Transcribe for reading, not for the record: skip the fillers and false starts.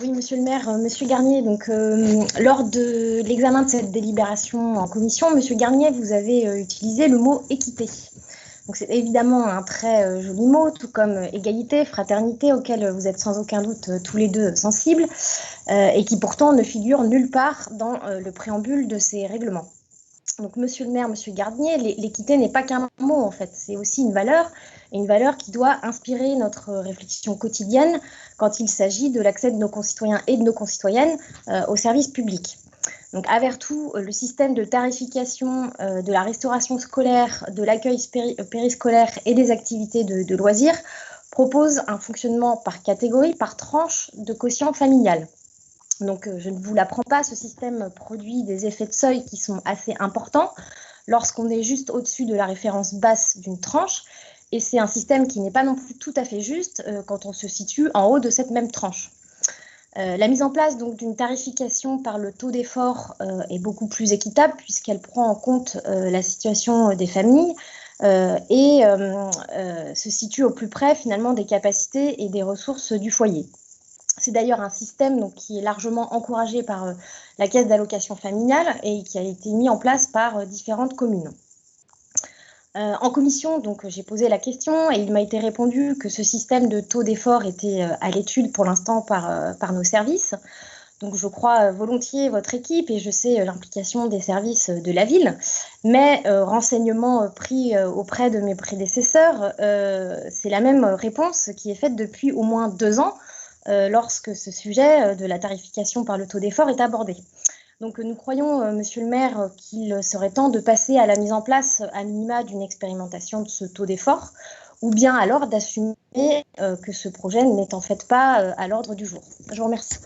Oui, monsieur le maire, monsieur Garnier, donc, lors de l'examen de cette délibération en commission, monsieur Garnier, vous avez utilisé le mot équité. Donc c'est évidemment un très joli mot, tout comme égalité, fraternité, auquel vous êtes sans aucun doute tous les deux sensibles, et qui pourtant ne figure nulle part dans le préambule de ces règlements. Donc, monsieur le maire, monsieur Garnier, l'équité n'est pas qu'un mot, en fait, c'est aussi et une valeur qui doit inspirer notre réflexion quotidienne quand il s'agit de l'accès de nos concitoyens et de nos concitoyennes aux services publics. Donc, à Vertou, le système de tarification de la restauration scolaire, de l'accueil périscolaire et des activités de loisirs propose un fonctionnement par catégorie, par tranche de quotient familial. Donc, je ne vous l'apprends pas, ce système produit des effets de seuil qui sont assez importants lorsqu'on est juste au-dessus de la référence basse d'une tranche. Et c'est un système qui n'est pas non plus tout à fait juste quand on se situe en haut de cette même tranche. La mise en place d'une tarification par le taux d'effort est beaucoup plus équitable puisqu'elle prend en compte la situation des familles et se situe au plus près finalement des capacités et des ressources du foyer. C'est d'ailleurs un système qui est largement encouragé par la Caisse d'allocation familiale et qui a été mis en place par différentes communes. En commission, j'ai posé la question et il m'a été répondu que ce système de taux d'effort était à l'étude pour l'instant par nos services. Donc je crois volontiers votre équipe et je sais l'implication des services de la ville, mais renseignements pris auprès de mes prédécesseurs, c'est la même réponse qui est faite depuis au moins 2 ans lorsque ce sujet de la tarification par le taux d'effort est abordé. Donc nous croyons, monsieur le maire, qu'il serait temps de passer à la mise en place à minima d'une expérimentation de ce taux d'effort, ou bien alors d'assumer que ce projet n'est en fait pas à l'ordre du jour. Je vous remercie.